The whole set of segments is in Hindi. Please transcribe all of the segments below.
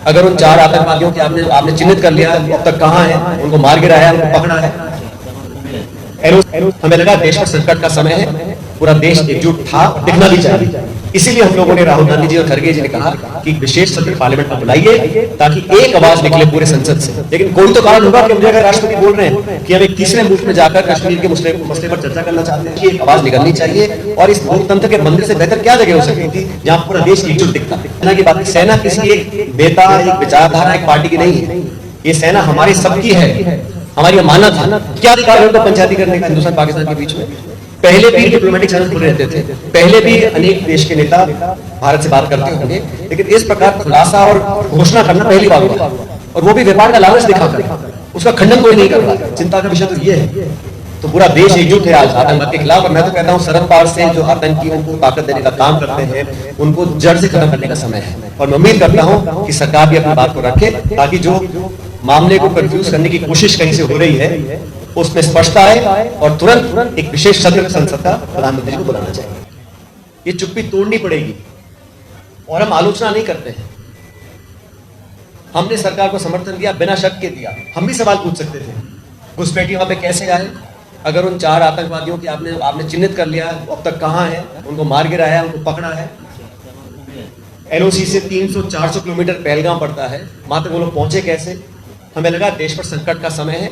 अगर उन 4 आतंकवादियों की आपने चिन्हित कर लिया, अब तक कहां है, उनको मार गिराया, उनको पकड़ा है। हमें लगा देश में संकट का समय है, पूरा देश एकजुट था और दिखना भी चाहिए। इसीलिए हम लोगों ने राहुल गांधी जी और खड़गे जी ने कहा कि विशेष सत्र पार्लियामेंट में बुलाइए ताकि एक आवाज निकले पूरे संसद से। लेकिन कोई तो कारण होगा कि मुझे अगर राष्ट्रपति बोल रहे हैं कि हम एक तीसरे मुल्क में जाकर कश्मीर के मसले पर चर्चा करना चाहते हैं कि एक आवाज निकलनी चाहिए, और इस लोकतंत्र के मंदिर से बेहतर क्या जगह हो सकती थी जहां पूरा देश एकजुट दिखता। सेना की बात, सेना किसी एक नेता, एक विचारधारा, एक पार्टी की नहीं है। ये सेना हमारी सबकी है, हमारी अमानत है। क्या अधिकार है उनको पंचायती करने का हिंदुस्तान पाकिस्तान के बीच में? पहले भी डिप्लोमेटिक चैनल खुले रहते थे, पहले भी अनेक देश के नेता भारत से बात करते होंगे, लेकिन इस प्रकार खुलासा और घोषणा करना पहली बार हुआ, और वो भी व्यापार का लालच दिखाकर। उसका खंडन कोई नहीं कर रहा। चिंता का विषय तो ये है। तो पूरा देश एकजुट है आज आतंकवाद के खिलाफ, और मैं तो कहता हूँ शरद पवार से जो आतंकियों को ताकत देने का काम करते हैं, उनको जड़ से खत्म करने का समय है। और मैं उम्मीद करता हूँ कि सरकार भी अपनी बात को रखे, ताकि जो मामले को कंफ्यूज करने की कोशिश कहीं से हो रही है उसमें स्पष्टता आए, और तुरंत एक विशेष सत्र संसद का प्रधानमंत्री को बुलाना चाहिए। ये चुप्पी तोड़नी पड़ेगी, और हम आलोचना नहीं करते हैं। हमने सरकार को समर्थन दिया, बिना शक के दिया। हम भी सवाल पूछ सकते थे, घुसपैठी वहां पे कैसे आए? अगर उन 4 आतंकवादियों की आपने चिन्हित कर लिया, अब तक कहां है, उनको मार गिराया, उनको पकड़ा है। एलओसी से 300-400 किलोमीटर पहलगाम पड़ता है, वहां तक वो लोग पहुंचे कैसे? हमें लगा देश पर संकट का समय है,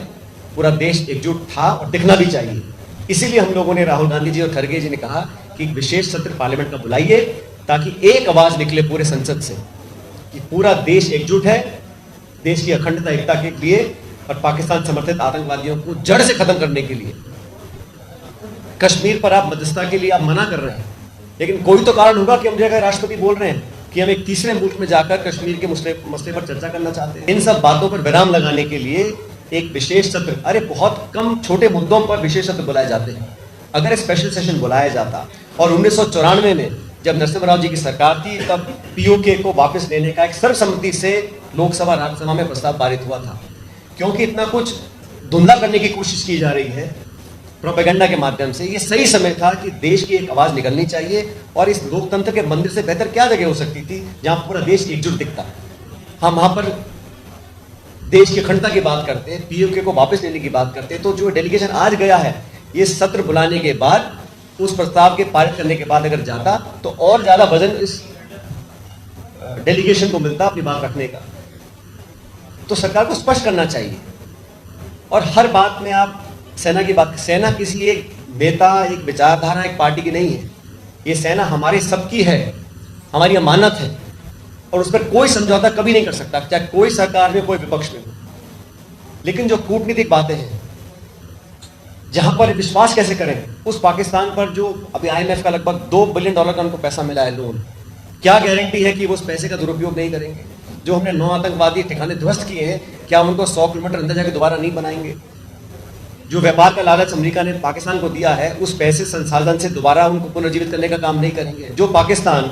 पूरा देश एकजुट था और दिखना भी चाहिए। इसीलिए हम लोगों ने राहुल गांधी जी और खड़गे जी ने कहा कि विशेष सत्र पार्लियामेंट का बुलाइए ताकि एक आवाज निकले पूरे संसद से कि पूरा देश एकजुट है देश की अखंडता एकता के लिए और पाकिस्तान समर्थित आतंकवादियों को जड़ से खत्म करने के लिए। कश्मीर पर आप मध्यस्थता के लिए आप मना कर रहे हैं, लेकिन कोई तो कारण होगा कि मुझे अगर राष्ट्रपति बोल रहे हैं कि हम एक तीसरे मुल्क में जाकर कश्मीर के मसले पर चर्चा करना चाहते हैं। इन सब बातों पर विराम लगाने के लिए एक विशेष सत्र, अरे बहुत कम छोटे मुद्दों पर विशेष सत्र बुलाए जाते हैं। अगर एक स्पेशल सेशन बुलाया जाता, और 1994 में जब नरसिम्हा राव जी की सरकार थी, तब पीओके को वापस लेने का एक सर्वसम्मति से लोकसभा राज्यसभा में प्रस्ताव पारित हुआ था। क्योंकि इतना कुछ धुंधला करने की कोशिश की जा रही है प्रोपेगेंडा के माध्यम से, ये सही समय था कि देश की एक आवाज निकलनी चाहिए, और इस लोकतंत्र के मंदिर से बेहतर क्या जगह हो सकती थी जहां पूरा देश एकजुट दिखता। हम वहां पर देश की अखंडता की बात करते हैं, पीओके को वापस लेने की बात करते हैं। तो जो डेलीगेशन आज गया है, ये सत्र बुलाने के बाद, उस प्रस्ताव के पारित करने के बाद अगर जाता, तो और ज्यादा वजन इस डेलीगेशन को मिलता अपनी बात रखने का। तो सरकार को स्पष्ट करना चाहिए, और हर बात में आप सेना की बात, सेना किसी एक नेता, एक विचारधारा, एक पार्टी की नहीं है। ये सेना हमारी सबकी है, हमारी अमानत है, और उस पर कोई समझौता कभी नहीं कर सकता, चाहे कोई सरकार में, कोई विपक्ष में हो। लेकिन जो कूटनीतिक बातें हैं, जहां पर विश्वास कैसे करें उस पाकिस्तान पर, जो अभी IMF का लगभग $2 बिलियन का उनको पैसा मिला है लोन, क्या गारंटी है कि वो उस पैसे का दुरुपयोग नहीं करेंगे? जो हमने 9 आतंकवादी ठिकाने ध्वस्त किए हैं, क्या उनको 100 किलोमीटर अंदर जाकर दोबारा नहीं बनाएंगे? जो व्यापार का लालच अमेरिका ने पाकिस्तान को दिया है, उस पैसे संसाधन से दोबारा उनको पुनर्जीवित करने का काम नहीं करेंगे? जो पाकिस्तान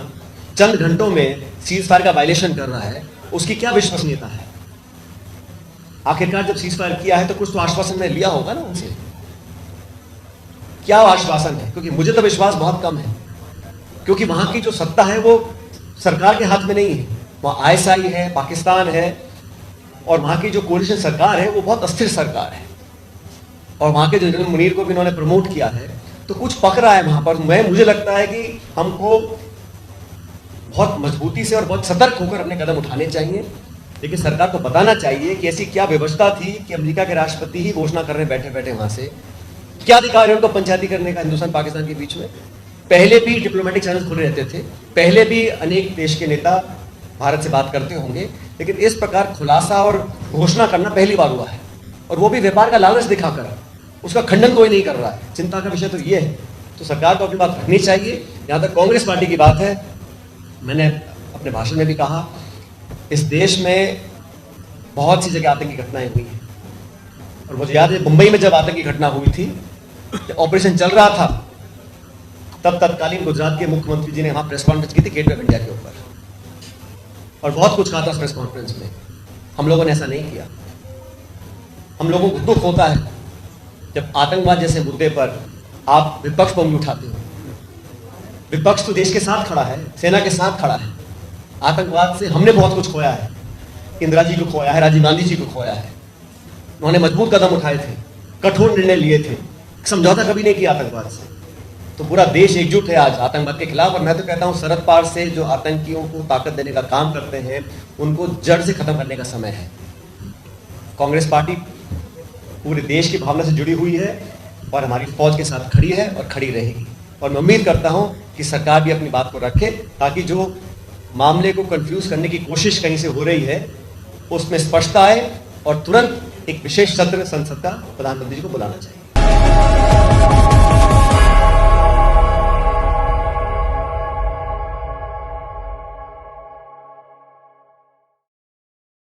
चंद घंटों में सीज फायर का वायलेशन कर रहा है, उसकी क्या विश्वसनीयता है? आखिरकार जब सीज फायर किया है तो कुछ तो आश्वासन में लिया होगा ना उनसे। क्या आश्वासन है? क्योंकि मुझे तो विश्वास बहुत कम है, क्योंकि वहां की जो सत्ता है वो सरकार के हाथ में नहीं है। वहां ISI है, पाकिस्तान है, और वहां की जो कोalition सरकार है वो बहुत अस्थिर सरकार है। और वहां के जनरल मुनीर को भी इन्होंने प्रमोट किया है, तो कुछ पक रहा है वहां पर। मुझे लगता है कि हमको बहुत मजबूती से और बहुत सतर्क होकर अपने कदम उठाने चाहिए। लेकिन सरकार को बताना चाहिए कि ऐसी क्या व्यवस्था थी कि अमेरिका के राष्ट्रपति ही घोषणा कर रहे बैठे बैठे वहां से। क्या अधिकार है उनको पंचायती करने का हिंदुस्तान पाकिस्तान के बीच में? पहले भी डिप्लोमेटिक चैनल खुले रहते थे, पहले भी अनेक देश के नेता भारत से बात करते होंगे, लेकिन इस प्रकार खुलासा और घोषणा करना पहली बार हुआ है, और वो भी व्यापार का लालच दिखाकर। उसका खंडन कोई नहीं कर रहा है। चिंता का विषय तो ये है। तो सरकार को अपनी बात रखनी चाहिए। जहां तक कांग्रेस पार्टी की बात है, मैंने अपने भाषण में भी कहा, इस देश में बहुत सी जगह आतंकी घटनाएं हुई हैं, और मुझे याद है मुंबई में जब आतंकी घटना हुई थी, जब ऑपरेशन चल रहा था, तब तत्कालीन गुजरात के मुख्यमंत्री जी ने वहां प्रेस कॉन्फ्रेंस की थी गेट वे ऑफ इंडिया के ऊपर, और बहुत कुछ कहा था प्रेस कॉन्फ्रेंस में। हम लोगों ने ऐसा नहीं किया। हम लोगों को दुख होता है जब आतंकवाद जैसे मुद्दे पर आप विपक्ष पर उंगली उठाते हो। विपक्ष तो देश के साथ खड़ा है, सेना के साथ खड़ा है। आतंकवाद से हमने बहुत कुछ खोया है, इंदिरा जी को खोया है, राजीव गांधी जी को खोया है। उन्होंने मजबूत कदम उठाए थे, कठोर निर्णय लिए थे, समझौता कभी नहीं किया आतंकवाद से। तो पूरा देश एकजुट है आज आतंकवाद के खिलाफ। और मैं तो कहता हूं शरद पवार से जो आतंकियों को ताकत देने का काम करते हैं, उनको जड़ से खत्म करने का समय है। कांग्रेस पार्टी पूरे देश की भावना से जुड़ी हुई है और हमारी फौज के साथ खड़ी है और खड़ी रहेगी। और मैं उम्मीद करता हूं कि सरकार भी अपनी बात को रखे, ताकि जो मामले को कंफ्यूज करने की कोशिश कहीं से हो रही है उसमें स्पष्टता आए और तुरंत एक विशेष सत्र संसद का प्रधानमंत्री जी को बुलाना चाहिए।